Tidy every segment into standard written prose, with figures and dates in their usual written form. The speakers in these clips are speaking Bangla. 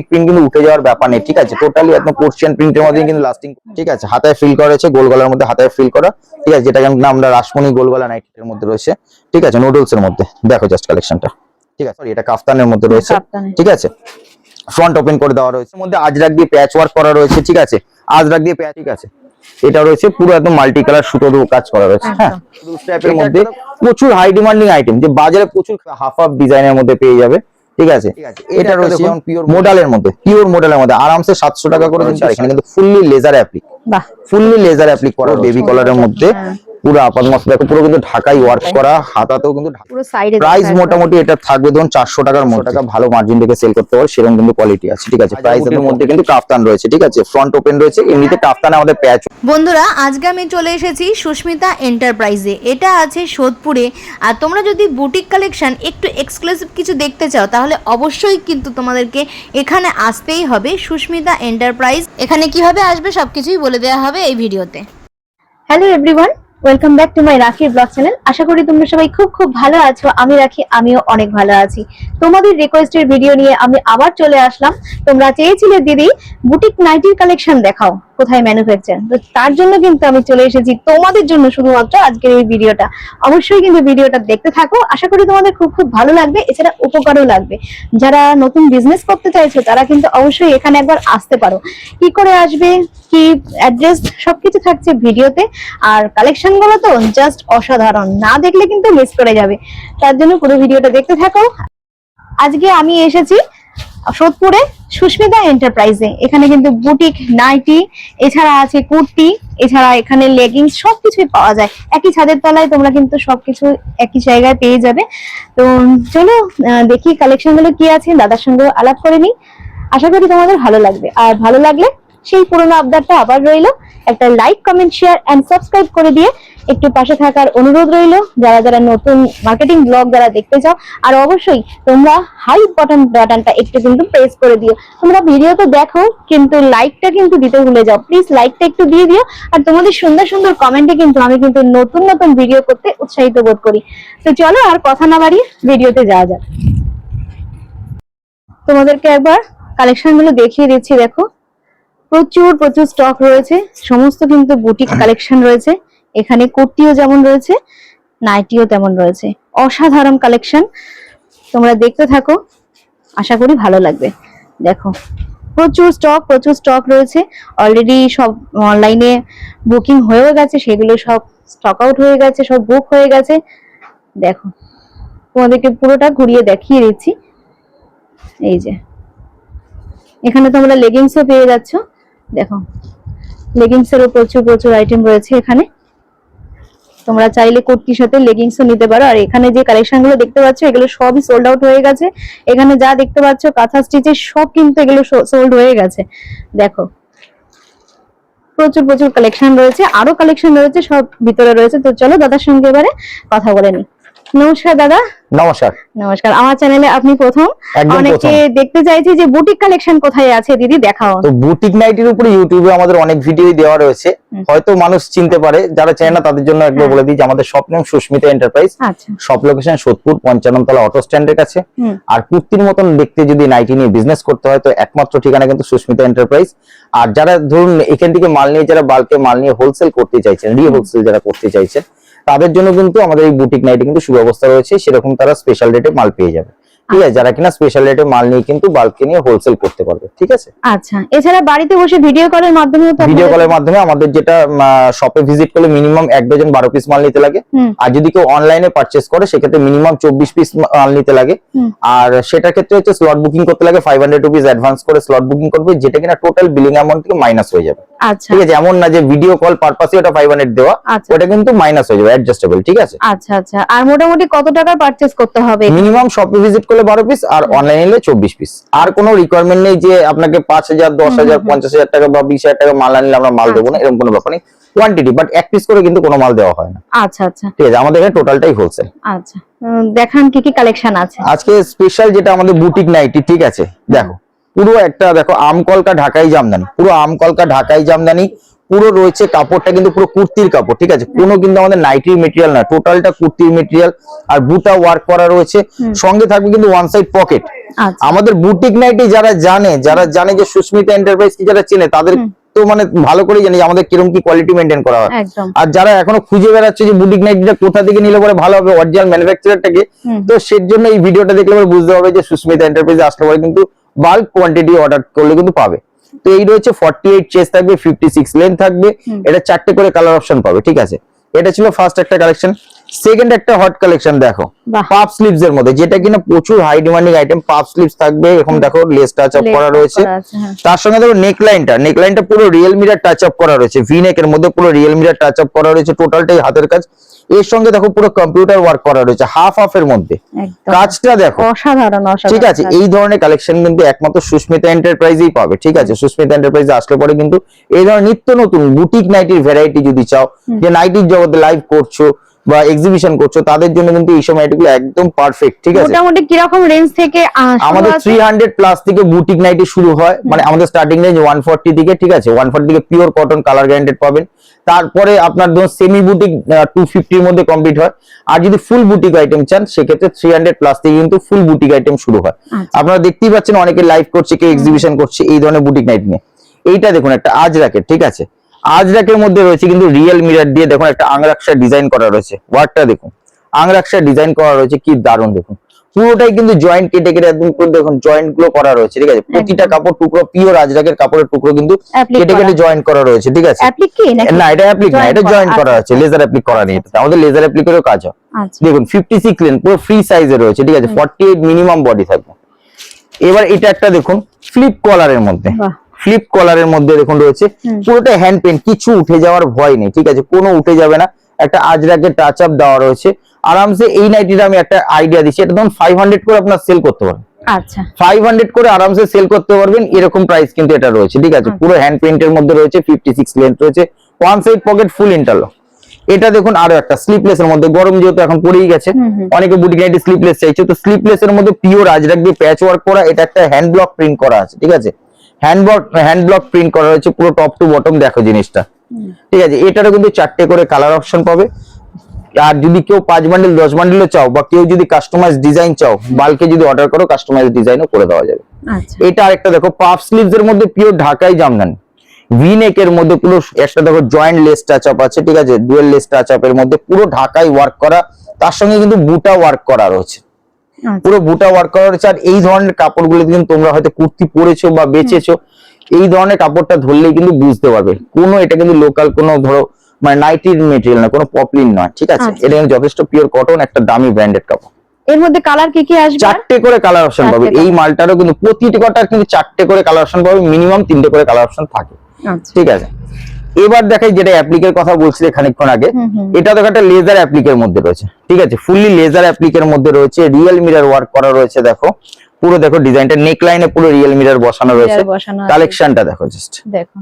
প্রিন্ট কিন্তু উঠে যাওয়ার ব্যাপার নেই, ঠিক আছে। টোটালি একদম পোর্শন প্রিন্টের মধ্যে কিন্তু লাস্টিং, ঠিক আছে। হাতায় ফিল করা রয়েছে, গোল গলার মধ্যে হাতায় ফিল করা, ঠিক আছে, যেটা কিন্তু আমরা রাসমণি গোল গলা নাইটির মধ্যে রয়েছে, ঠিক আছে, নুডলস এর মধ্যে। দেখো জাস্ট কালেকশনটা, ঠিক আছে। এটা কাফতানের মধ্যে রয়েছে, ঠিক আছে। ফ্রন্ট ওপেন করে দেওয়া রয়েছে, মধ্যে আজরাক দিয়ে প্যাচ ওয়ার্ক করা রয়েছে, ঠিক আছে, আজরাক দিয়ে প্যাচ, ঠিক আছে। এটা রয়েছে পুরো একদম মাল্টি কালার সুতো দিয়ে কাজ করা রয়েছে, হ্যাঁ। টাইপের মধ্যে প্রচুর হাই ডিমান্ডিং আইটেম, যে বাজারে প্রচুর হাফ হাফ ডিজাইনের মধ্যে পেয়ে যাবে, ঠিক আছে। এটা রয়েছে পিওর মডেলের মধ্যে, পিওর মডেলের মধ্যে আরামসে 700 টাকা করে দিচ্ছে। আর এখানে কিন্তু ফুললি লেজার অ্যাপ্লিক, বাহ, ফুললি লেজার অ্যাপ্লিক করা বেবি কলারের মধ্যে, পুরো আপাত মস্ত দেখো, পুরো কিন্তু ঢাকাই ওয়ার্ক করা, হাতাতেও কিন্তু পুরো সাইডে। প্রাইস মোটামুটি এটা থাকবে ধরুন 400 টাকার মধ্যে, টাকা ভালো মার্জিন রেখে সেল করতে পারো, সেরকম কিন্তু কোয়ালিটি আছে, ঠিক আছে। প্রাইসের মধ্যে কিন্তু কাফতান রয়েছে, ঠিক আছে, ফ্রন্ট ওপেন রয়েছে, এমনিতে কাফতানে আমাদের প্যাচ। বন্ধুরা, আজকে আমি চলে এসেছি সুস্মিতা এন্টারপ্রাইজে, এটা আছে সোদপুরে। আর তোমরা যদি বুটিক কালেকশন একটু এক্সক্লুসিভ কিছু দেখতে চাও, তাহলে অবশ্যই কিন্তু তোমাদেরকে এখানে আসতেই হবে, সুস্মিতা এন্টারপ্রাইজ। এখানে কিভাবে আসবে সবকিছুই বলে দেওয়া হবে এই ভিডিওতে। Hello everyone, welcome back to my রাখি ব্লগ চ্যানেল। আশা করি তোমরা সবাই খুব খুব ভালো আছো। আমি রাখি, আমিও অনেক ভালো আছি। তোমাদের রিকোয়েস্টের ভিডিও নিয়ে আমি আবার চলে আসলাম। তোমরা চেয়েছিলে দিদি বুটিক নাইটির কালেকশন দেখাও, কোথায় ম্যানুফ্যাকচার, তো তার জন্য কিন্তু আমি চলে এসেছি তোমাদের জন্য শুধুমাত্র আজকের এই ভিডিওটা। অবশ্যই কিন্তু ভিডিওটা দেখতে থাকো, আশা করি তোমাদের খুব খুব ভালো লাগবে, এছাড়া উপকারও লাগবে। যারা নতুন বিজনেস করতে চাইছো তারা কিন্তু অবশ্যই এখানে একবার আসতে পারো। কি করে আসবে, কি অ্যাড্রেস, সবকিছু থাকছে ভিডিওতে। আর কালেকশন গুলো তো জাস্ট অসাধারণ, না দেখলে কিন্তু মিস করে যাবে। তার জন্য পুরো ভিডিওটা দেখতে থাকো। আজকে আমি এসেছি সোদপুরে সুস্মিতা এন্টারপ্রাইজে। এখানে কিন্তু বুটিক নাইটি, এছাড়া আছে কুর্তি, এছাড়া এখানে লেগিংস, সবকিছুই পাওয়া যায় একই ছাদের তলায়। তোমরা কিন্তু সবকিছু একই জায়গায় পেয়ে যাবে। তো চলো দেখি কালেকশন গুলো কি আছে, দাদার সঙ্গে আলাপ করে নিই। আশা করি তোমাদের ভালো লাগবে। আর ভালো লাগলে সেই পুরোনো আবদারটা আবার রইলো, একটা like, comment, share and subscribe করে দিয়ে একটু পাশে থাকার অনুরোধ রইলো, যারা যারা নতুন মার্কেটিং ব্লগ যারা দেখতে চাও। আর অবশ্যই তোমরা হাই বাটনটা একটু কিন্তু প্রেস করে দিও। তোমরা ভিডিও তো দেখো, কিন্তু লাইকটা কিন্তু দিতে ভুলে যাও, প্লিজ লাইকটা একটু দিয়ে দিও। আর তোমাদের সুন্দর সুন্দর কমেন্টে কিন্তু আমি কিন্তু নতুন নতুন ভিডিও করতে উৎসাহিত বোধ করি। তো চলো আর কথা না বাড়িয়ে ভিডিওতে যাওয়া যাক। তোমাদেরকে একবার কালেকশন গুলো দেখিয়ে দিচ্ছি। দেখো, প্রচুর প্রচুর স্টক রয়েছে, সমস্ত কিন্তু বুটিক কালেকশন রয়েছে। এখানে কুর্তিও যেমন রয়েছে, নাইটিও তেমন রয়েছে। অসাধারণ কালেকশন, তোমরা দেখতে থাকো, আশা করি ভালো লাগবে। দেখো, প্রচুর স্টক রয়েছে। অলরেডি সব অনলাইনে বুকিং হয়েও গেছে, সেগুলো সব স্টক আউট হয়ে গেছে, সব বুক হয়ে গেছে। দেখো, তোমাদেরকে পুরোটা ঘুরিয়ে দেখিয়ে দিচ্ছি। এই যে এখানে তোমরা লেগিংসও পেয়ে যাচ্ছ। দেখো, লেগিংস এরও প্রচুর প্রচুর আইটেম রয়েছে এখানে। তোমরা চাইলে কুর্তির সাথে লেগিংসও নিতে পারো। আর এখানে যে কালেকশন গুলো দেখতে পাচ্ছ, এগুলো সবই সোল্ড আউট হয়ে গেছে। এখানে যা দেখতে পাচ্ছ কাঁথা স্টিচের, সব কিন্তু এগুলো সোল্ড হয়ে গেছে। দেখো, প্রচুর প্রচুর কালেকশন রয়েছে, আরো কালেকশন রয়েছে, সব ভিতরে রয়েছে। তো চলো দাদার সঙ্গে এবারে কথা বলে নি। নমস্কার দাদা। নমস্কার। নমস্কার, আমার চ্যানেলে আপনি প্রথম। অনেকে দেখতে চাইছে যে বুটিক কালেকশন কোথায় আছে, দিদি দেখাও। তো বুটিক নাইটির উপরে ইউটিউবে আমাদের অনেক ভিডিও দেওয়া রয়েছে, হয়তো মানুষ চিনতে পারে, যারা চেনে না তাদের জন্য একবার বলে দিই যে আমাদের shop name Sushmita enterprise. Shop location Sodepur 55 তলা অটো স্ট্যান্ডের কাছে। আর কুর্তির মতন দেখতে যদি নাইটি নিয়ে বিজনেস করতে হয়, তো একমাত্র ঠিকানা কিন্তু সুস্মিতা এন্টারপ্রাইজ। আর যারা ধরুন এখান থেকে মাল নিয়ে, যারা বাল্কে মাল নিয়ে হোলসেল করতে চাইছেন, হোলসেল যারা করতে চাইছেন, তাদের জন্য কিন্তু আমাদের এই বুটিক নাইটি কিন্তু সুব্যবস্থা রয়েছে। সেরকম তারা স্পেশাল রেটে মাল পেয়ে যাবে, ঠিক আছে, যারা কিনা স্পেশাল রেটে মাল নিয়ে কিন্তু বাল্কে নিয়ে হোলসেল করতে পারবে, ঠিক আছে। আচ্ছা, এছাড়া বাড়িতে বসে ভিডিও কলের মাধ্যমে, আমাদের যেটা শপে ভিজিট করলে মিনিমাম 1 ডজন 12 পিস মাল নিতে লাগে। আর যদি কেউ অনলাইনে পারচেজ করে, সেক্ষেত্রে মিনিমাম 24 পিস মাল নিতে লাগে। আর সেটার ক্ষেত্রে হচ্ছে স্লট বুকিং করতে লাগে 500 রুপিস অ্যাডভান্স করে স্লট বুকিং করবে, যেটা কিনা টোটাল বিলিং অ্যামাউন্ট থেকে মাইনাস হয়ে যাবে, ঠিক আছে। এমন না যে ভিডিও কল পারপাসে ওটা 500 দেওয়া, ওটা কিন্তু মাইনাস হয়ে যাবে, অ্যাডজাস্টেবল, ঠিক আছে। আচ্ছা আচ্ছা, আর মোটামুটি কত টাকার পারচেজ করতে হবে? মিনিমাম শপে ভিজিট করলে 12 পিস, আর অনলাইনে নিলে 24 পিস। আর কোনো রিকোয়ারমেন্ট নেই যে আপনাকে 5000, 10000, 50000 টাকা বা 20000 টাকা মাল আনলে আমরা মাল দেবো না, এরকম কোনো ব্যাপার নেই। কোয়ান্টিটি, বাট এক পিস করে কিন্তু কোনো মাল দেওয়া হয় না। আচ্ছা আচ্ছা, ঠিক আছে, আমাদের এখানে টোটালটাই হোলসেল। আচ্ছা, দেখান কি কি কালেকশন আছে আজকে। স্পেশাল যেটা আমাদের বুটিক নাইটি, ঠিক আছে। দেখো, পুরো একটা দেখো আমকলকা ঢাকাই জামদানি, পুরো আমকলকা ঢাকাই জামদানি, পুরো রয়েছে কাপড়টা কিন্তু পুরো কুর্তির কাপড়, ঠিক আছে, কোনো কিন্তু আমাদের নাইটির মেটেরিয়াল না, টোটালটা কুর্তির মেটেরিয়াল। আর বুটা ওয়ার্ক করা রয়েছে, সঙ্গে থাকবে কিন্তু ওয়ান সাইড পকেট। আচ্ছা আমাদের বুটিক নাইটি যারা জানে যে সুস্মিতা এন্টারপ্রাইজ কি যারা চেনে তাদের তো মানে ভালো করে জানি যে আমাদের কিরকম কি কোয়ালিটি মেনটেন করা হয়। একদম। আর যারা এখনো খুঁজে বেড়াচ্ছে যে বুটিক নাইটিটা কোথা থেকে নিলে পরে ভালো হবে অরিজিনাল ম্যানুফ্যাকচারারটাকে, তো সের জন্য এই ভিডিওটা দেখলে পরে বুঝতে হবে যে সুস্মিতা এন্টারপ্রাইজে আসলে পরে কিন্তু বাল্ক কোয়ান্টিটি অর্ডার করলে কিন্তু পাবে। তো এই রয়েছে 48 চেস্ট থাকবে, 56 লেন্থ থাকবে, এটা 4টে করে কালার অপশন পাবে, ঠিক আছে। এটা ছিল ফার্স্ট একটা কালেকশন। সেকেন্ড একটা হট কালেকশন দেখো, বাহ। পাফ স্লিভস এর মধ্যে, যেটা কিনা প্রচুর high demanding item. Puff sleeves থাকবে, এরকম দেখো লেস টাচ আপ করা রয়েছে। তার সঙ্গে দেখো নেকলাইনটা পুরো রিয়েল মিরর টাচ আপ করা রয়েছে, ভি নেক এর মধ্যে পুরো রিয়েল মিরর টাচ আপ করা রয়েছে, টোটালটাই হাতের কাজ। এর সঙ্গে দেখো পুরো কম্পিউটার ওয়ার্ক করা রয়েছে হাফ এর মধ্যে, একদম কাজটা দেখো অসাধারণ অসাধারণ। ঠিক আছে। এই ধরনের কালেকশন কিন্তু একমাত্র সুস্মিতা এন্টারপ্রাইজেই পাবে, ঠিক আছে। সুস্মিতা এন্টারপ্রাইজে আসলে পরে কিন্তু এই ধরনের নিত্য নতুন বুটিক নাইটির ভ্যারাইটি যদি চাও, যে নাইটির জগতে লাইভ করছো বা এক্সিবিশন করছো, তাদের জন্য কিন্তু এই সময় এগুলো একদম পারফেক্ট, ঠিক আছে। মোটামুটি কিরকম রেঞ্জ থেকে আমাদের 300 প্লাস থেকে বুটিক নাইটি শুরু হয়, মানে আমাদের স্টার্টিং রেঞ্জ 140 থেকে, ঠিক আছে। 140 থেকে পিওর কটন কালার গ্যারান্টেড পাবেন। তারপরে আপনার ধরুন সেমি বুটিক 250 এর মধ্যে কমপ্লিট হয়। আর যদি ফুল বুটিক আইটেম চান সেক্ষেত্রে 300 প্লাস থেকে কিন্তু ফুল বুটিক আইটেম শুরু হয়। আপনারা দেখতেই পাচ্ছেন অনেকে লাইভ করছে, কেউ এক্সিবিশন করছে এই ধরনের বুটিক নাইট নিয়ে। এইটা দেখুন একটা আজরাকের, ঠিক আছে, আজরাকের মধ্যে রয়েছে কিন্তু রিয়েল মিরর দিয়ে দেখুন একটা আংরাক্সা ডিজাইন করা রয়েছে। ওয়ার্কটা দেখুন, আংরাক্সা ডিজাইন করা রয়েছে, কি দারুণ দেখুন। পুরোটাই কিন্তু জয়েন্ট কেটে কেটে একদম পুরো দেখুন জয়েন্ট গুলো করা রয়েছে, ঠিক আছে। প্রতিটা কাপড় টুকরো পিওর আজরাকের কাপড়ের টুকরো কিন্তু কেটে কেটে জয়েন্ট করা রয়েছে, ঠিক আছে। অ্যাপ্লিক কি নাকি? না এটা অ্যাপ্লিক না, এটা জয়েন্ট করা আছে, লেজার অ্যাপ্লিক করা নেই। আমাদের লেজার অ্যাপ্লিকেরও কাজ হয়। দেখুন 56 লেন্থ পুরো ফ্রি সাইজে রয়েছে, ঠিক আছে। 48 মিনিমাম বডি থাকবে। এবার এটা একটা দেখুন ফ্লিপ কলারের মধ্যে, ফ্লিপ কলারের মধ্যে দেখুন রয়েছে পুরোটা হ্যান্ড পেন্ট, কিছু উঠে যাওয়ার ভয় নেই, ঠিক আছে, কোনো উঠে যাবে না। একটা আজরাকের টাচ আপ দেওয়া রয়েছে আরামসে। এই নাইটিটা আমি একটা আইডিয়া দিচ্ছি, এটা ধরুন 500 করে আপনার সেল করতে পারবেন। আচ্ছা 500 করে আরামসে সেল করতে পারবেন, এরকম প্রাইস কিন্তু এটা রয়েছে, ঠিক আছে। পুরো হ্যান্ড পেন্টের মধ্যে রয়েছে, 56 লেন্থ রয়েছে, one side pocket full interlock. এটা দেখুন আরো একটা স্লিপলেস এর মধ্যে, গরম যেহেতু এখন পড়েই গেছে, অনেকে বুটিক নাইটি স্লিপলেস চাইছে, তো স্লিপলেস এর মধ্যে পিওর আজরাক দিয়ে প্যাচ ওয়ার্ক করা, এটা একটা হ্যান্ড ব্লক প্রিন্ট করা আছে, ঠিক আছে। হ্যান্ড ব্লক প্রিন্ট করা রয়েছে পুরো টপ টু বটম, দেখো জিনিসটা, ঠিক আছে। এটারও কিন্তু 4টে করে কালার অপশন পাবে। আর যদি কেউ 5 বান্ডেল 10 বান্ডেলও চাও, বা কেউ যদি কাস্টমাইজ ডিজাইন চাও, বাল্কে যদি অর্ডার করো কাস্টমাইজ ডিজাইনও করে দেওয়া যাবে। এটা আরেকটা দেখো পাফ স্লিভস এর মধ্যে পিওর ঢাকাই জামদানি, ভি নেক এর মধ্যে পুরো একটা দেখো জয়েন্ট লেস টাচ আপ আছে, ঠিক আছে, ডুয়েল লেস টাচ আপ এর মধ্যে পুরো ঢাকাই ওয়ার্ক করা, তার সঙ্গে কিন্তু বুটা ওয়ার্ক করা রয়েছে, পুরো বুটা ওয়ার্ক করা রয়েছে। আর এই ধরনের কাপড়গুলো কিন্তু তোমরা হয়তো কুর্তি পরেছো বা বেচেছো, এই ধরনের কাপড়টা ধরলেই কিন্তু বুঝতে পারবে কোনো এটা কিন্তু লোকাল কোনো ধরো মানে নাইটির মেটেরিয়াল না, কোনো পপলিন নয়, ঠিক আছে। এটা কিন্তু যথেষ্ট পিওর কটন, একটা দামি ব্র্যান্ডেড কাপড়। এর মধ্যে কালার কি কি আসবে? 4টে করে কালার অপশন পাবে। এই মালটারও কিন্তু প্রতিটি কটার কিন্তু 4টে করে কালার অপশন পাবে, মিনিমাম 3টে করে কালার অপশন থাকে, ঠিক আছে। এবার দেখাই যেটা অ্যাপ্লিকের কথা বলছিলে খানিকক্ষণ আগে, এটা দেখো একটা লেজার অ্যাপ্লিকের মধ্যে রয়েছে, ঠিক আছে, ফুললি লেজার অ্যাপ্লিকের মধ্যে রয়েছে, রিয়েল মিরর ওয়ার্ক করা রয়েছে। দেখো পুরো দেখো ডিজাইনটা, নেক লাইনে পুরো রিয়েল মিরর বসানো রয়েছে। কালেকশনটা দেখো জাস্ট, দেখো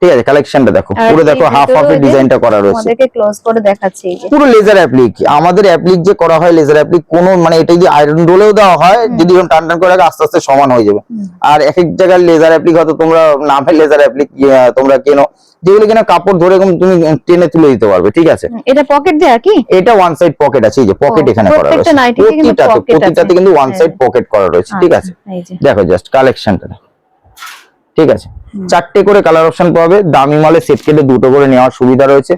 ঠিক আছে, কালেকশনটা দেখো পুরো দেখো হাফ এর ডিজাইনটা করা রয়েছে। আমাদেরকে ক্লোজ করে দেখাচ্ছি, এই যে পুরো লেজার অ্যাপ্লিক। আমাদের অ্যাপ্লিক যে করা হয় লেজার অ্যাপ্লিক, কোনো মানে এটা যদি আয়রন রোলেও দেওয়া হয়, যদি টান টান করে রাখে আস্তে আস্তে সমান হয়ে যাবে। আর এক এক জায়গার লেজার অ্যাপ্লিক হয়তো তোমরা নামে লেজার অ্যাপ্লিক তোমরা কেনো, যেগুলো কিনা কাপড় ধরে তুমি টেনে তুলে দিতে পারবে, ঠিক আছে। এটা পকেট দেয়া কি? এটা ওয়ান সাইড পকেট আছে, এই যে পকেট এখানে করা রয়েছে, প্রতিটাতে কিন্তু ওয়ান সাইড পকেট করা রয়েছে, ঠিক আছে। দেখো জাস্ট কালেকশনটা, ঠিক আছে। 4টে করে কালার অপশন পাবে, দামি মালে সেট কেটে 2টো করে নেওয়ার সুবিধা রয়েছে।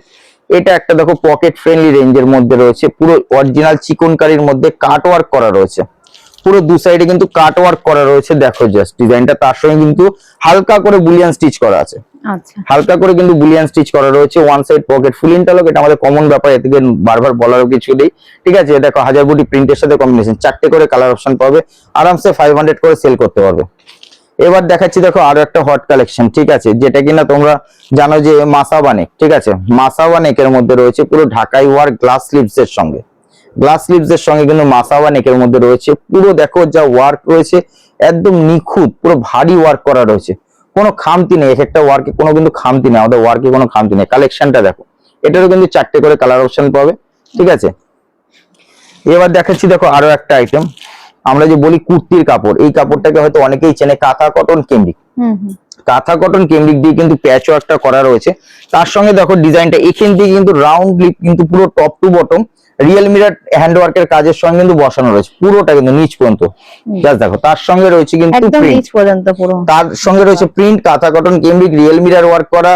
এটা একটা দেখো পকেট ফ্রেন্ডলি রেঞ্জের মধ্যে রয়েছে, পুরো অরিজিনাল চিকনকারির মধ্যে কাট ওয়ার্ক করা রয়েছে, পুরো দু সাইডে কিন্তু কাট ওয়ার্ক করা রয়েছে। দেখো জাস্ট ডিজাইনটা, তার সঙ্গে কিন্তু হালকা করে বুলিয়ান স্টিচ করা আছে, আচ্ছা হালকা করে কিন্তু বুলিয়ান স্টিচ করা রয়েছে। One side pocket full interlock, এটা আমাদের কমন ব্যাপার, এতে বারবার বলারও কিছু নেই, ঠিক আছে। দেখো হাজার বুটি প্রিন্টের সাথে কম্বিনেশন, 4টে করে কালার অপশন পাবে, আরামসে 500 করে সেল করতে পারবে। এবার দেখাচ্ছি দেখো আরো একটা হট কালেকশন, ঠিক আছে, যেটা কিনা তোমরা জানো যে মাসাবানেক, ঠিক আছে। মাসাবানেকের মধ্যে রয়েছে পুরো ঢাকাই ওয়ার্ক গ্লাস স্লিভস এর সঙ্গে, গ্লাস স্লিভস এর সঙ্গে কিন্তু মাসাবানেকের মধ্যে রয়েছে পুরো দেখো যা ওয়ার্ক রয়েছে একদম নিখুঁত, পুরো ভারী ওয়ার্ক করা রয়েছে, কোনো খামতি নেই, এক একটা ওয়ার্কে কোনো কিন্তু খামতি নেই, আমাদের ওয়ার্কে কোনো খামতি নেই। কালেকশনটা দেখো, এটারও কিন্তু 4টে করে কালার অপশন পাবে, ঠিক আছে। এবার দেখাচ্ছি দেখো আরো একটা আইটেম, আমরা যে বলি কুর্তির কাপড়, এই কাপড়টাকে হয়তো অনেকেই চেনে, কাঁথা কটন কেন্দ্রিক। কাঁথা কটন কেমব্রিক দিয়ে কিন্তু প্যাচ ওয়ার্কটা করা রয়েছে। তার সঙ্গে দেখো ডিজাইনটা এখান থেকে কিন্তু রাউন্ড লিপ কিন্তু পুরো top to bottom real mirror hand ওয়ার্কের কাজের সঙ্গে কিন্তু বসানো রয়েছে, পুরোটা কিন্তু নিচ পর্যন্ত। জাস্ট দেখো তার সঙ্গে রয়েছে কিন্তু একদম প্রিন্ট, নিচ পর্যন্ত পুরো। তার সঙ্গে রয়েছে প্রিন্ট, কাঁথা cotton cambric real mirror work করা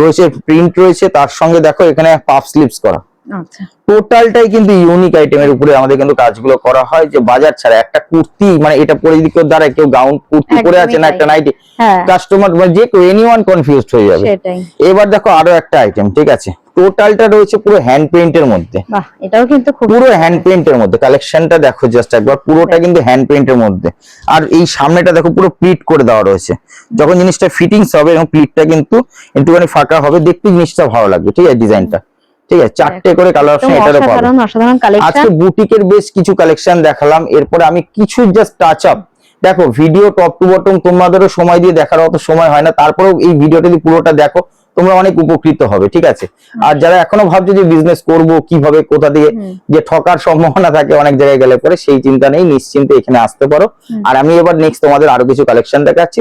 রয়েছে, প্রিন্ট রয়েছে। তার সঙ্গে দেখো এখানে পাফ স্লিভস করা। আচ্ছা, টোটালটাই কিন্তু ইউনিক আইটেমের উপরে আমাদের কিন্তু কাজগুলো করা হয়, যে বাজার ছাড়া একটা কুর্তি মানে এটা পরে যদি কেউ দাঁড়ায়, কেউ গাউন কুর্তি পরে আছে না একটা নাইটি, হ্যাঁ কাস্টমার মানে যে কেউ এনিওয়ান কনফিউজড হয়ে যাবে। সেটাই। এবার দেখো আরো একটা আইটেম, ঠিক আছে, টোটালটা রয়েছে পুরো হ্যান্ড প্রিন্টের মধ্যে। বাহ, এটাও কিন্তু খুব পুরো হ্যান্ড প্রিন্টের মধ্যে কালেকশনটা দেখো জাস্ট একবার, পুরোটা কিন্তু হ্যান্ড প্রিন্টের মধ্যে। আর এই সামনেটা দেখো পুরো প্লিট করে দেওয়া রয়েছে, যখন জিনিসটা ফিটিংস হবে এবং প্লিটটা কিন্তু একটুখানি ফাঁকা হবে, দেখতে জিনিসটা ভালো লাগবে। ঠিক আছে, ডিজাইনটা ঠিক আছে, চারটে করে কালার অপশন এটারও পাবে। অসাধারণ অসাধারণ কালেকশন। আজকে বুটিকের বেশ কিছু কালেকশন দেখালাম, এরপরে আমি কিছু জাস্ট টাচ আপ। দেখো ভিডিও টপ টু বটম তোমাদেরও সময় দিয়ে দেখার অত সময় হয় না, তারপরেও এই ভিডিওটা যদি পুরোটা দেখো তোমরা অনেক উপকৃত হবে। ঠিক আছে, আর যারা এখনো ভাবছো যে বিজনেস করব কিভাবে, কোথা দিয়ে, যে ঠকার সম্ভাবনা থাকে অনেক জায়গায় গেলে পরে, সেই চিন্তা নেই, নিশ্চিন্তে এখানে আসতে পারো। আর আমি এবার নেক্সট তোমাদের আরো কিছু কালেকশন দেখাচ্ছি,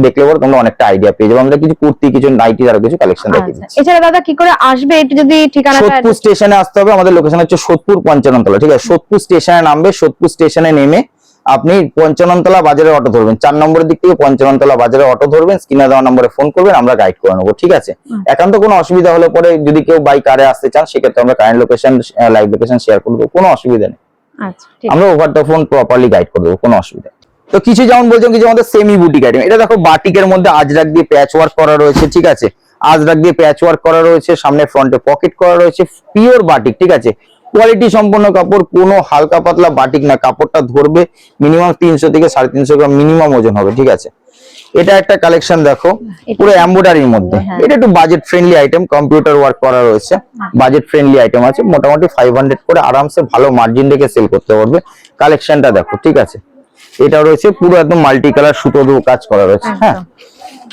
দেখলে পরে তোমরা অনেকটা আইডিয়া পেয়ে যাবে। আমরা কিছু কুর্তি, কিছু নাইটির আরো কিছু কালেকশন দেখিয়ে দিচ্ছি। এছাড়া দাদা কি করে আসবে একটু যদি ঠিকানাটা? সোদপুর স্টেশনে আসতে হবে, আমাদের লোকেশন হচ্ছে সোদপুর পঞ্চাননতলা। ঠিক আছে, সোদপুর স্টেশনে নামবে, সোদপুর স্টেশনে নেমে আপনি পঞ্চাননতলা বাজারে অটো ধরবেন, 4 নম্বরের দিক থেকে পঞ্চাননতলা বাজারে অটো ধরবেন, স্ক্রিনে দেওয়া নম্বরে ফোন করবেন, আমরা গাইড করে নেবো। ঠিক আছে, একান্ত কোনো অসুবিধা হলে পরে যদি কেউ বাই কারে আসতে চান, সেক্ষেত্রে আমরা current location, live location share করে দেবো, কোনো অসুবিধা নেই। আচ্ছা, ঠিক আমরা over the phone properly guide করে দেবো, কোনো অসুবিধা নেই। তো কিছু যেমন বলছিলাম, কিছু আমাদের সেমি বুটিক আইটেম, এটা দেখো বাটিকের মধ্যে আজরাক দিয়ে প্যাচ ওয়ার্ক করা রয়েছে। ঠিক আছে, আজরাক দিয়ে প্যাচ ওয়ার্ক করা রয়েছে, সামনে ফ্রন্টে পকেট করা রয়েছে, পিওর বাটিক। ঠিক আছে, কোয়ালিটি সম্পন্ন কাপড়, কোনো হালকা পাতলা বাটিক না, কাপড়টা ধরবে মিনিমাম 300 থেকে 350 গ্রাম মিনিমাম ওজন হবে। ঠিক আছে, এটা একটা কালেকশন দেখো পুরো এমব্রয়ডারির মধ্যে, এটা একটু budget friendly item, computer work করা রয়েছে, বাজেট ফ্রেন্ডলি আইটেম আছে, মোটামুটি 500 করে আরামসে ভালো মার্জিন রেখে সেল করতে পারবে। কালেকশনটা দেখো, ঠিক আছে, এটা রয়েছে পুরো একদম মাল্টি কালার সুতো দিয়ে কাজ করা রয়েছে। হ্যাঁ,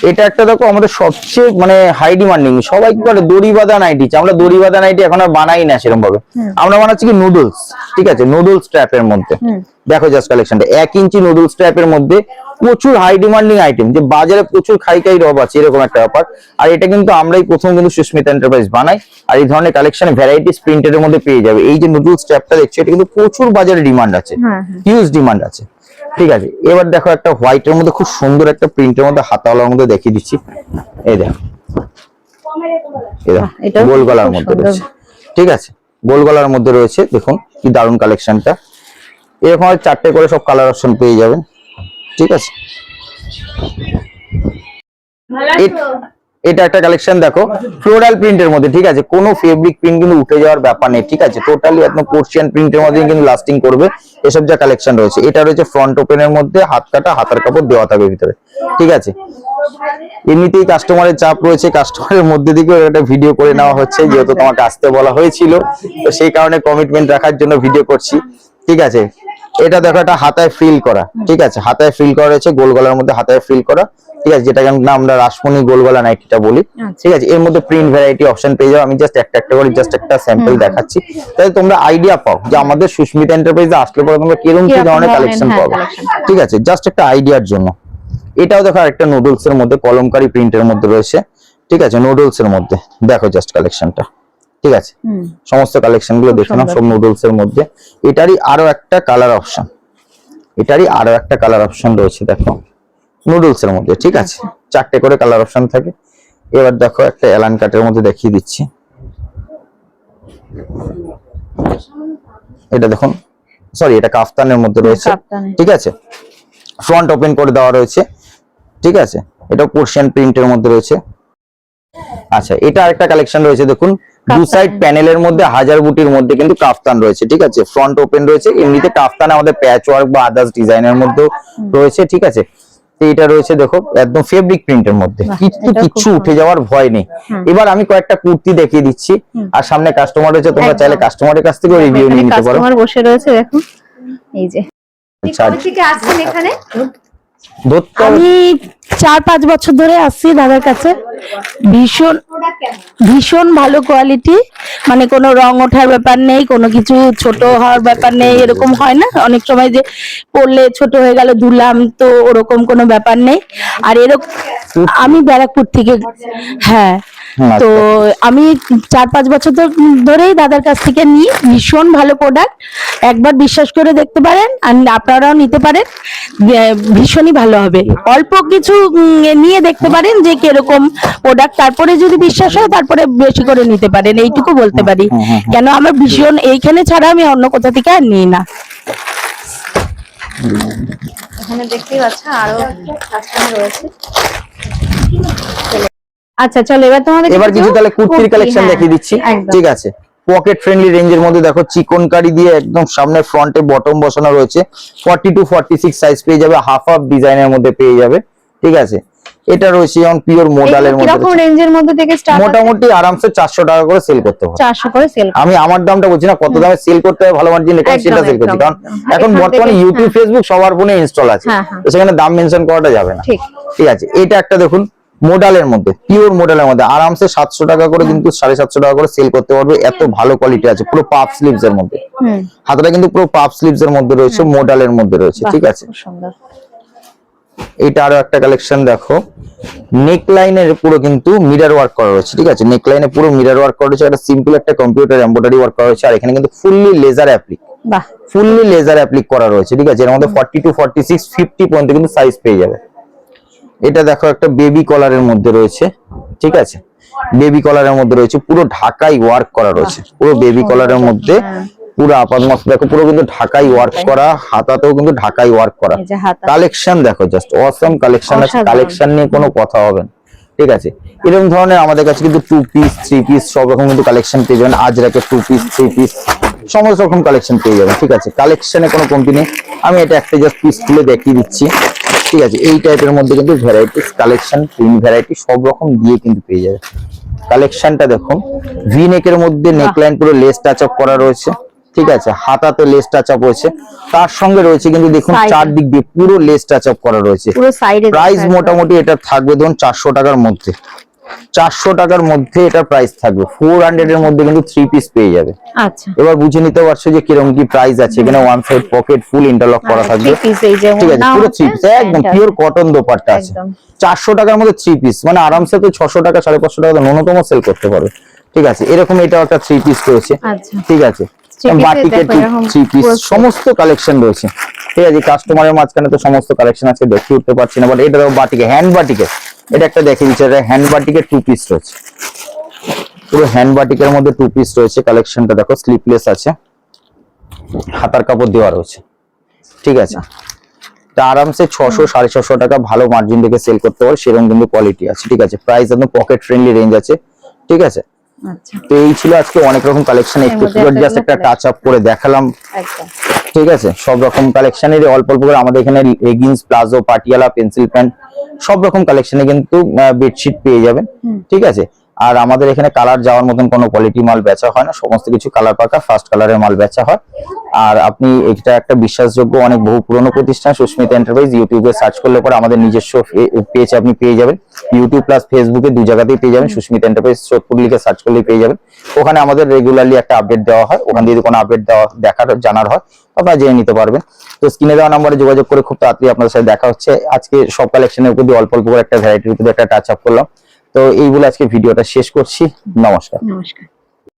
এটা একটা দেখো আমাদের সবচেয়ে মানে হাই ডিমান্ডিং, সবাই কি করে দড়ি বাঁধা নাইটি, আমরা দড়ি বাঁধা নাইটি এখন আর বানাই না সেরকম ভাবে, আমরা বানাচ্ছি কি নুডলস। ঠিক আছে, নুডলস স্ট্র্যাপের মধ্যে দেখো জাস্ট কালেকশনটা, 1 ইঞ্চি নুডলস স্ট্র্যাপের মধ্যে প্রচুর হাই ডিমান্ডিং আইটেম, যে বাজারে প্রচুর খাই রব আছে এরকম একটা ব্যাপার। আর এটা কিন্তু আমরাই প্রথম কিন্তু সুস্মিতা এন্টারপ্রাইজ বানাই, আর এই ধরনের কালেকশন ভ্যারাইটিস প্রিন্টের মধ্যে পেয়ে যাবে। এই যে নুডলস স্ট্র্যাপটা দেখছো, এটা কিন্তু প্রচুর বাজারে ডিমান্ড আছে, হিউজ ডিমান্ড আছে। ঠিক আছে, এবার দেখো একটা হোয়াইটের মধ্যে খুব সুন্দর একটা প্রিন্টের মধ্যে হাতাওয়ালার মধ্যে দেখিয়ে দিচ্ছি। এই দেখো, এটা গোল গলার মধ্যে রয়েছে। ঠিক আছে, গোল গলার মধ্যে রয়েছে, দেখুন কি দারুণ কালেকশনটা। এরকম 4টে করে সব কালার অপশন পেয়ে যাবেন। ঠিক আছে, এটা একটা কালেকশন দেখো ফ্লোরাল প্রিন্টের মধ্যে। ঠিক আছে, কোনো ফেব্রিক প্রিন্ট কিন্তু উঠে যাওয়ার ব্যাপার নেই। ঠিক আছে, টোটালি একদম পোর্শিয়ান প্রিন্টের মধ্যে কিন্তু লাস্টিং করবে এসব যা কালেকশন রয়েছে। এটা রয়েছে ফ্রন্ট ওপেনের মধ্যে, হাত কাটা, হাতার কাপড় দেওয়া থাকবে ভিতরে। ঠিক আছে, এমনিতেই কাস্টমারের চাপ রয়েছে, কাস্টমারের মধ্যে দিকে একটা ভিডিও করে নেওয়া হচ্ছে, যেহেতু তোমাকে আসতে বলা হয়েছিল, তো সেই কারণে কমিটমেন্ট রাখার জন্য ভিডিও করছি। ঠিক আছে, এটা দেখো একটা হাতায় ফিল করা। ঠিক আছে, হাতায় ফিল করা রয়েছে, গোল গলার মধ্যে হাতায় ফিল করা। ঠিক আছে, যেটা আমরা রাসমণি গোল গলা নাইটিটা বলি। ঠিক আছে, এর মধ্যে প্রিন্ট ভ্যারাইটি অপশন পেয়ে যাও। আমি জাস্ট একটা করে জাস্ট একটা স্যাম্পল দেখাচ্ছি, তাই তোমরা আইডিয়া পাও যে আমাদের সুস্মিতা এন্টারপ্রাইজে আসলে পরে তোমরা কিরকম কি ধরনের কালেকশন পাবে। ঠিক আছে, জাস্ট একটা আইডিয়ার জন্য। এটাও দেখো একটা নুডলস এর মধ্যে কলমকারী প্রিন্টের মধ্যে রয়েছে। ঠিক আছে, নুডলস এর মধ্যে দেখো জাস্ট কালেকশনটা। ঠিক আছে, সমস্ত কালেকশন গুলো দেখে নাও, সব নুডলস এর মধ্যে। এটারই আরো একটা কালার অপশন, রয়েছে দেখো নুডলস এর মধ্যে। ঠিক আছে, 4টে করে কালার অপশন থাকে। এবার দেখো একটা এলান কাটের মধ্যে দেখিয়ে দিচ্ছি, এটা দেখুন, সরি এটা কাফতানের মধ্যে রয়েছে। ঠিক আছে, ফ্রন্ট ওপেন করে দেওয়া রয়েছে। ঠিক আছে, এটা পোর্শিয়ান প্রিন্টের মধ্যে রয়েছে। আচ্ছা, এটা আরেকটা কালেকশন রয়েছে, দেখুন দু সাইড প্যানেলের মধ্যে হাজার বুটির মধ্যে কিন্তু কাফতান রয়েছে। ঠিক আছে, ফ্রন্ট ওপেন রয়েছে, এমনিতে কাফতান আমাদের প্যাচ ওয়ার্ক বা আদার্স ডিজাইনের মধ্যেও রয়েছে। ঠিক আছে, এটা রয়েছে দেখো একদম ফেব্রিক প্রিন্টের মধ্যে, কিছু উঠে যাওয়ার ভয় নেই। এবার আমি কয়েকটা কুর্তি দেখিয়ে দিচ্ছি, আর সামনে কাস্টমার রয়েছে, তোমরা চাইলে কাস্টমারের কাছ থেকে রিভিউ নিয়ে নিতে পারো। কাস্টমার বসে রয়েছে দেখো, এই যে কবে থেকে আসছেন এখানে? আমি 4-5 বছর ধরে আসছি দাদার কাছে। ভীষণ ভীষণ ভালো কোয়ালিটি, মানে কোনো রং ওঠার ব্যাপার নেই, কোনো কিছু ছোট হওয়ার ব্যাপার নেই, এরকম হয় না অনেক সময় যে পড়লে ছোট হয়ে গেল ধুলাম, তো ওরকম কোনো ব্যাপার নেই। আর এরকম আমি ব্যারাকপুর থেকে, হ্যাঁ, তো আমি 4-5 বছর ধরেই দাদার কাছ থেকে নিই। ভীষণ ভালো প্রোডাক্ট, একবার বিশ্বাস করে দেখতে পারেন, আর আপনারাও নিতে পারেন, ভীষণই ভালো হবে। অল্প কিছু নিয়ে দেখতে পারেন যে কিরকম প্রোডাক্ট, তারপরে যদি বিশ্বাস হয় তারপরে বেশি করে নিতে পারেন, এইটুকু বলতে পারি। কেন আমার ভীষণ এইখানে ছাড়া আমি অন্য কোথা থেকে আর নিই না। এখানে দেখতেই পাচ্ছেন আরো কাস্টমার রয়েছে। আচ্ছা চলো এবার তোমাদের এবার কিছু তাহলে কুর্তির কালেকশন হ্যাঁ, দেখিয়ে দিচ্ছি। একদম। ঠিক আছে, পকেট ফ্রেন্ডলি রেঞ্জের মধ্যে দেখো চিকনকারি দিয়ে একদম সামনে ফ্রন্টে বটম বসানো রয়েছে। 40 to 46 সাইজ পেয়ে যাবে, হাফ হাফ ডিজাইনের মধ্যে পেয়ে যাবে। ঠিক আছে, এটা রয়েছে যেমন পিওর মোডালের মধ্যে, কিরকম রেঞ্জের মধ্যে থেকে স্টার্ট? মোটামুটি আরামসে 400 টাকা করে সেল করতে হবে। 400 করে সেল। আমি আমার দামটা বলছি না, কত দামে সেল করতে হবে ভালো মার্জিন রেখে সেটা সেল করছি, কারণ এখন বর্তমানে ইউটিউব ফেসবুক সবার ফোনে ইনস্টল আছে, তো সেখানে দাম মেনশন করাটা যাবে না। ঠিক আছে, এটা একটা দেখুন মোডালের মধ্যে, পিওর মোডালের মধ্যে আরামসে 700 টাকা করে কিন্তু 750 টাকা করে সেল করতে পারবে। এত ভালো কোয়ালিটি আছে, পুরো পাফ স্লিভস এর মধ্যে, হাতটা কিন্তু পুরো পাফ স্লিভস এর মধ্যে রয়েছে, মোডালের মধ্যে রয়েছে। ঠিক আছে, সুন্দর। এটা আরো একটা কালেকশন দেখো, নেক লাইনের পুরো কিন্তু মিরর ওয়ার্ক করা রয়েছে। ঠিক আছে, নেক লাইনে পুরো মিরর ওয়ার্ক করা রয়েছে, একটা সিম্পল একটা কম্পিউটার এমব্রয়ডারি ওয়ার্ক করা রয়েছে, আর এখানে কিন্তু ফুললি লেজার অ্যাপ্লিক, বাহ, ফুললি লেজার অ্যাপ্লিক করা রয়েছে। ঠিক আছে, এর মধ্যে 40 to 46 50 পর্যন্ত কিন্তু সাইজ পেয়ে যাবে। এটা দেখো একটা বেবি কলারের মধ্যে রয়েছে। ঠিক আছে, বেবি কলারের মধ্যে রয়েছে, পুরো ঢাকাই ওয়ার্ক করা রয়েছে, পুরো বেবি কলারের মধ্যে পুরো আপাত মস্ত দেখো, পুরো কিন্তু ঢাকাই ওয়ার্ক করা, হাতাতেও কিন্তু ঢাকাই ওয়ার্ক করা। কালেকশন দেখো, জাস্ট অসাম কালেকশন আছে, কালেকশন নিয়ে কোনো কথা হবে না। ঠিক আছে, এরকম ধরনের আমাদের কাছে কিন্তু 2 পিস 3 পিস সব রকম কিন্তু কালেকশন পেয়ে যাবেন। আজরাকে 2 পিস 3 পিস সমস্ত রকম কালেকশন পেয়ে যাবেন। ঠিক আছে, কালেকশনে কোনো কমতি নেই। আমি এটা একটা জাস্ট পিস তুলে দেখিয়ে দিচ্ছি। ঠিক আছে, এই টাইপের মধ্যে কিন্তু ভ্যারাইটিস কালেকশন, প্রিন্ট ভ্যারাইটি সব রকম দিয়ে কিন্তু পেয়ে যাবে। কালেকশনটা দেখুন, ভি নেকের মধ্যে নেকলাইন পুরো লেস টাচ আপ করা রয়েছে। ঠিক আছে, হাতাতে লেস টাচ আপ হয়েছে, তার সঙ্গে রয়েছে কিন্তু দেখুন চারদিক দিয়ে পুরো লেস টাচ আপ করা রয়েছে। প্রাইস মোটামুটি এটা থাকবে ধরুন 400 টাকার মধ্যে, 400 টাকার মধ্যে এটা প্রাইস থাকবে। 400 এর মধ্যে কিন্তু 3 পিস পেয়ে যাবে। আচ্ছা, এবার বুঝে নিতে পারছো যে কিরকম কি প্রাইস আছে। এখানে one side pocket full interlock করা থাকবে। ঠিক আছে, পুরো 3 পিস একদম পিওর কটন দোপাট্টা আছে। 400 টাকার মধ্যে 3 পিস, মানে আরামসে তো 600 টাকা 550 টাকা ন্যূনতম সেল করতে পারবে। ঠিক আছে, এরকম এটা একটা 3 পিস রয়েছে। ঠিক আছে, বাটিকের 3 পিস সমস্ত কালেকশন রয়েছে। ঠিক আছে, কাস্টমারের মাঝখানে তো সমস্ত কালেকশন আছে, দেখিয়ে উঠতে পারছি না, বাট এটা দেখো বাটিকে, হ্যান্ড বাটিকে, এটা একটা দেখিয়ে দিচ্ছি, এটা হ্যান্ড বাটিকের 2 পিস রয়েছে, পুরো হ্যান্ড বাটিকের মধ্যে 2 পিস রয়েছে। কালেকশনটা দেখো, স্লিপলেস আছে, হাতার কাপড় দেওয়া রয়েছে। ঠিক আছে, তা আরামসে 600 650 টাকা ভালো মার্জিন রেখে সেল করতে পারো, সেরকম কিন্তু কোয়ালিটি আছে। ঠিক আছে, প্রাইস একদম পকেট ফ্রেন্ডলি রেঞ্জ আছে। ঠিক আছে, তো এই ছিল আজকে অনেক রকম কালেকশন, একটু জাস্ট একটা টাচ আপ করে দেখালাম। ঠিক আছে, সব রকম কালেকশনের অল্প অল্প করে আমাদের এখানে leggings, palazzo, Patiala, pencil pant সব রকম কালেকশনে কিন্তু বেডশিট পেয়ে যাবেন। ঠিক আছে, আর আমাদের এখানে কালার যাওয়ার মতন কোনো কোয়ালিটি মাল বেচা হয় না, সমস্ত কিছু কালার পাকা ফার্স্ট কালারের মাল বেচা হয়। আর আপনি এটা একটা বিশ্বাসযোগ্য অনেক বহু পুরনো প্রতিষ্ঠান সুস্মিতা এন্টারপ্রাইজ, ইউটিউবে সার্চ করলে পরে আমাদের নিজস্ব পেজ আপনি পেয়ে যাবেন, ইউটিউব প্লাস ফেসবুকে 2 জায়গাতেই পেয়ে যাবেন। সুস্মিতা এন্টারপ্রাইজ সোদপুর লিখে সার্চ করলেই পেয়ে যাবেন। ওখানে আমাদের রেগুলারলি একটা আপডেট দেওয়া হয়, ওখান দিয়ে যদি কোনো আপডেট দেখার জানার হয় আপনারা জেনে নিতে পারবেন। তো স্ক্রিনে দেওয়া নম্বরে যোগাযোগ করে খুব তাড়াতাড়ি আপনাদের সাথে দেখা হচ্ছে। আজকে সব কালেকশনের উপর দিয়ে অল্প অল্প করে একটা ভ্যারাইটির উপর একটা টাচ আপ করলাম। তো এইগুলো আজকে ভিডিওটা শেষ করছি। নমস্কার।